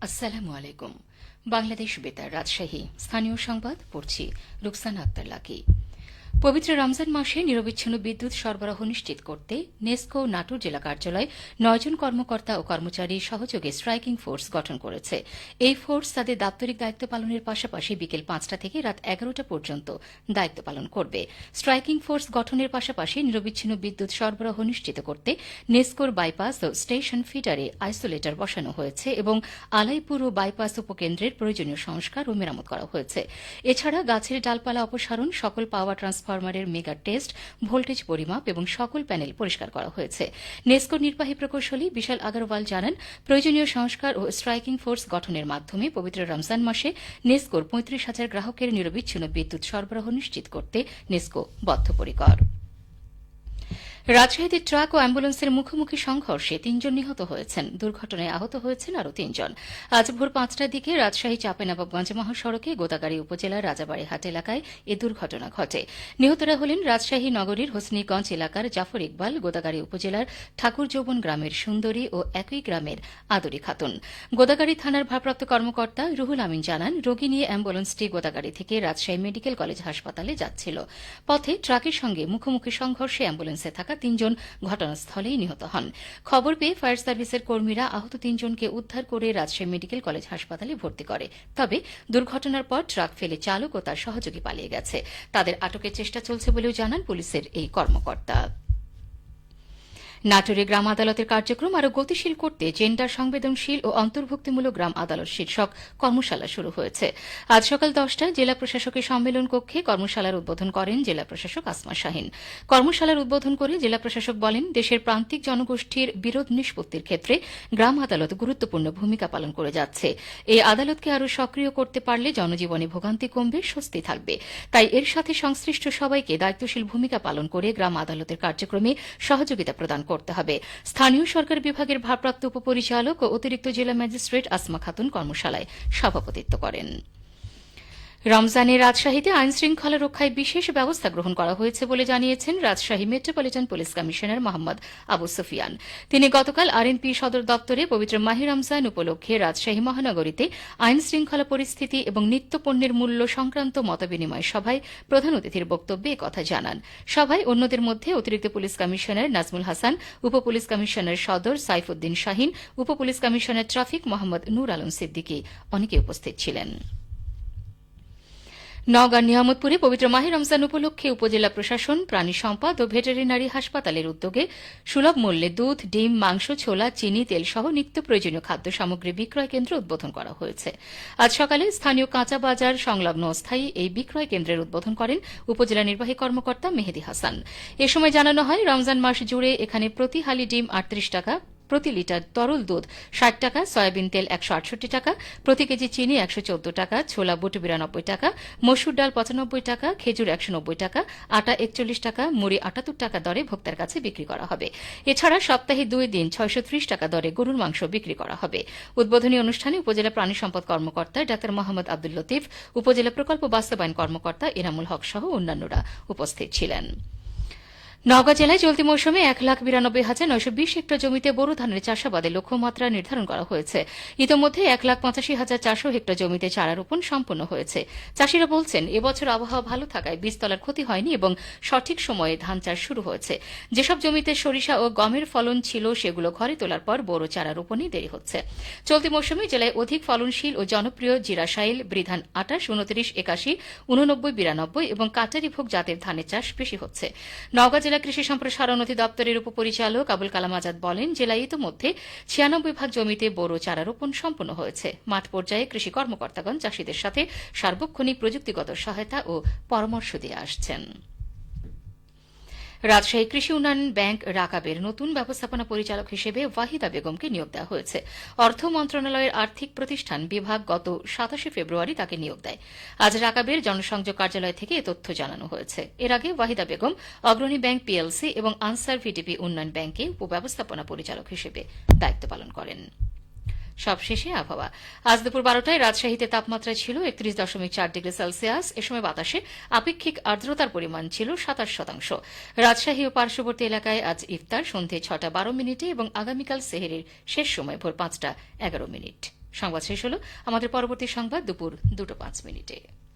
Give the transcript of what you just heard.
আসসালামু আলাইকুম। বাংলাদেশ বেতার রাজশাহী স্থানীয় সংবাদ পড়ছি রুকসানা আক্তার লাকি। পবিত্র রমজান মাসে নিরবিচ্ছিন্ন বিদ্যুৎ সরবরাহ নিশ্চিত করতে নেসকো নাটোর জেলা কার্যালয় ৯ জন কর্মকর্তা ও কর্মচারী সহযোগে স্ট্রাইকিং ফোর্স গঠন করেছে। এই ফোর্স তাদের দাপ্তরিক দায়িত্ব পালনের পাশাপাশি বিকেল ৫টা থেকে রাত ১১টা পর্যন্ত দায়িত্ব পালন করবে। স্ট্রাইকিং ফোর্স গঠনের পাশাপাশি নিরবিচ্ছিন্ন বিদ্যুৎ সরবরাহ নিশ্চিত করতে নেসকোর বাইপাস ও স্টেশন ফিডারে আইসোলেটর বসানো হয়েছে এবং আলাইপুর ও বাইপাস উপকেন্দ্রের প্রয়োজনীয় সংস্কার ও মেরামত করা হয়েছে। এছাড়া গাছের ডালপালা অপসারণ, সকল পাওয়ার ট্রান্সফরমারের মেগা টেস্ট, ভোল্টেজ পরিমাপ এবং সকল প্যানেল পরিষ্কার করা হয়েছে। নেসকোর নির্বাহী প্রকৌশলী বিশাল আগরওয়াল জানান, প্রয়োজনীয় সংস্কার ও স্ট্রাইকিং ফোর্স গঠনের মাধ্যমে পবিত্র রমজান মাসে নেসকোর ৩৫,০০০ গ্রাহকের নিরবিচ্ছিন্ন বিদ্যুৎ সরবরাহ নিশ্চিত করতে নেসকো বদ্ধপরিকর। রাজশাহীতে ট্রাক ও অ্যাম্বুলেন্সের মুখোমুখি সংঘর্ষে ৩ জন নিহত হয়েছেন। দুর্ঘটনায় আহত হয়েছেন আরও ৩ জন। আজ ভোর ৫টার দিকে রাজশাহী চাঁপাইনবাবগঞ্জ মহাসড়কে গোদাগাড়ী উপজেলার রাজাবাড়ীহাট এলাকায় এ দুর্ঘটনা ঘটে। নিহতরা হলেন রাজশাহী নগরীর হোসনিগঞ্জ এলাকার জাফর ইকবাল, গোদাগাড়ী উপজেলার ঠাকুরযৌবন গ্রামের সুন্দরী ও একই গ্রামের আদরি খাতুন। গোদাগাড়ী থানার ভারপ্রাপ্ত কর্মকর্তা রুহুল আমিন জানান, রোগী নিয়ে অ্যাম্বুলেন্সটি গোদাগাড়ী থেকে রাজশাহী মেডিকেল কলেজ হাসপাতালে যাচ্ছিল। পথে ট্রাকের সঙ্গে মুখোমুখি সংঘর্ষে অ্যাম্বুলেন্সে থাকা ৩ জন ঘটনাস্থলেই নিহত হন। খবর পেয়ে ফায়ার সার্ভিসের কর্মীরা আহত ৩ জনকে উদ্ধার করে রাজশাহী মেডিকেল কলেজ হাসপাতালে ভর্তি করে। তবে দুর্ঘটনার পর ট্রাক ফেলে চালক ও তার সহযোগী পালিয়ে গেছে। তাদের আটকের চেষ্টা চলছে বলেও জানান পুলিশের এই কর্মকর্তা। নাটোরে গ্রাম আদালতের কার্যক্রম আরও গতিশীল করতে জেন্ডার সংবেদনশীল ও অন্তর্ভুক্তিমূলক গ্রাম আদালত শীর্ষক কর্মশালা শুরু হয়েছে। আজ সকাল ১০টায় জেলা প্রশাসকের সম্মেলন কক্ষে কর্মশালার উদ্বোধন করেন জেলা প্রশাসক আসমা শাহীন। কর্মশালার উদ্বোধন করে জেলা প্রশাসক বলেন, দেশের প্রান্তিক জনগোষ্ঠীর বিরোধ নিষ্পত্তির ক্ষেত্রে গ্রাম আদালত গুরুত্বপূর্ণ ভূমিকা পালন করে যাচ্ছে। এই আদালতকে আরও সক্রিয় করতে পারলে জনজীবনে ভোগান্তি কমবে, স্বস্তি থাকবে। তাই এর সাথে সংশ্লিষ্ট সবাইকে দায়িত্বশীল ভূমিকা পালন করে গ্রাম আদালতের কার্যক্রমে সহযোগিতা প্রদান করতে হবে। স্থানীয় সরকার বিভাগের ভারপ্রাপ্ত উপপরিচালক ও অতিরিক্ত জেলা ম্যাজিস্ট্রেট আসমা খাতুন কর্মশালায় সভাপতিত্ব করেন। রমজানে রাজশাহীতে আইনশৃঙ্খলা রক্ষায় বিশেষ ব্যবস্থা গ্রহণ করা হয়েছে বলে জানিয়েছেন Rajshahi metropolitan police commissioner Mohammad Abu Sufian. তিনি গতকাল আরএনপি সদর দপ্তরে পবিত্র মাহে রমজান উপলক্ষে রাজশাহী মহানগরীতে আইনশৃঙ্খলা পরিস্থিতি এবং নিত্যপণ্যের মূল্য সংক্রান্ত মতবিনিময় সভায় প্রধান অতিথির বক্তব্যে একথা জানান। সভায় অন্যদের মধ্যে অতিরিক্ত পুলিশ কমিশনার নাজমুল হাসান, উপ পুলিশ কমিশনার সদর সাইফুদ্দিন শাহীন, উপ পুলিশ কমিশনার ট্রাফিক মোহাম্মদ নূর আলম সিদ্দিকী অনেকে উপস্থিত ছিলেন। নওগাঁর নিয়ামতপুরে পবিত্র মাহে রমজান উপলক্ষে উপজেলা প্রশাসন, প্রাণী সম্পদ ও ভেটেরিনারি হাসপাতালের উদ্যোগে সুলভ মূল্যে দুধ, ডিম, মাংস, ছোলা, চিনি, তেল সহ নিত্য প্রয়োজনীয় খাদ্য সামগ্রী বিক্রয় কেন্দ্র উদ্বোধন করা হয়েছে। আজ সকালে স্থানীয় কাঁচা বাজার সংলগ্ন অস্থায়ী এই বিক্রয় কেন্দ্রের উদ্বোধন করেন উপজেলা নির্বাহী কর্মকর্তা মেহেদী হাসান। এ সময় জানানো হয়, রমজান মাস জুড়ে এখানে প্রতি হালি ডিম ৩৮ টাকা, প্রতি লিটার তরল দুধ ৬০ টাকা, সয়াবিন তেল ১৬৮ টাকা, প্রতি কেজি চিনি ১১৪ টাকা, ছোলা বুট ৯২ টাকা, মসুর ডাল ৯৫ টাকা, খেজুর ১৯০ টাকা, আটা ৪১ টাকা, মুড়ি ৭৮ টাকা দরে ভোক্তার কাছে বিক্রি করা হবে। এছাড়া সপ্তাহে ২ দিন ৬৩০ টাকা দরে গরুর মাংস বিক্রি করা হবে। উদ্বোধনী অনুষ্ঠানে উপজেলা প্রাণী সম্পদ কর্মকর্তা ডা মোহাম্মদ আব্দুল লতিফ, উপজেলা প্রকল্প বাস্তবায়ন কর্মকর্তা এনামুল হক সহ অন্যান্যরা উপস্থিত ছিলেন। নওগাঁ জেলায় চলতি মৌসুমে ১,৯২,৯২০ হেক্টর জমিতে বোরো ধানের চাষাবাদের লক্ষ্যমাত্রা নির্ধারণ করা হয়েছে। ইতোমধ্যে ১,৮৫,৪০০ হেক্টর জমিতে চারা রোপণ সম্পন্ন হয়েছে। চাষিরা বলছেন, এবছর আবহাওয়া ভালো থাকায় বীজতলার ক্ষতি হয়নি এবং সঠিক সময়ে ধান চাষ শুরু হয়েছে। যেসব জমিতে সরিষা ও গমের ফলন ছিল সেগুলো ঘরে তোলার পর বোরো চারা রোপণে দেরি হচ্ছে। চলতি মৌসুমে জেলায় অধিক ফলনশীল ও জনপ্রিয় জিরাশাইল, বৃধান ২৮, ২৯, ৮১, ৮৯, ৯২ এবং কাটারিভোগ জাতের ধানের চাষ বেশি হচ্ছে। নওগাঁ জেলা কৃষি সম্প্রসারণ অধিদপ্তরের উপপরিচালক আবুল কালাম আজাদ বলেন, জেলায় ইতোমধ্যে ৯৬ জমিতে বোরো চারা রোপণ সম্পন্ন হয়েছে। মাঠ পর্যায়ে কৃষি কর্মকর্তাগণ চাষীদের সাথে সার্বক্ষণিক প্রযুক্তিগত সহায়তা ও পরামর্শ দিয়ে আসছেন। রাজশাহী কৃষি উন্নয়ন ব্যাংক রাকাবের নতুন ব্যবস্থাপনা পরিচালক হিসেবে ওয়াহিদা বেগমকে নিয়োগ দেওয়া হয়েছে। অর্থ মন্ত্রণালয়ের আর্থিক প্রতিষ্ঠান বিভাগ গত ২৭ ফেব্রুয়ারি তাকে নিয়োগ দেয়। আজ রাকাবের জনসংযোগ কার্যালয় থেকে এ তথ্য জানানো হয়েছে। এর আগে ওয়াহিদা বেগম অগ্রণী ব্যাংক পিএলসি এবং আনসার ভিডিপি উন্নয়ন ব্যাংকে উপব্যবস্থাপনা পরিচালক হিসেবে দায়িত্ব পালন করেন। সবশেষে আবহাওয়া। আজ দুপুর ১২টায় রাজশাহীতে তাপমাত্রা ছিল ৩১.৪ ডিগ্রি সেলসিয়াস। এ সময় বাতাসে আপেক্ষিক আর্দ্রতার পরিমাণ ছিল ২৭%। রাজশাহী ও পার্শ্ববর্তী এলাকায় আজ ইফতার সন্ধে ৬টা ১২ মিনিটে এবং আগামীকাল সেহরির শেষ সময় ভোর ৫টা ১১ মিনিট। সংবাদ শেষ হল। আমাদের পরবর্তী সংবাদ দুপুর 2:05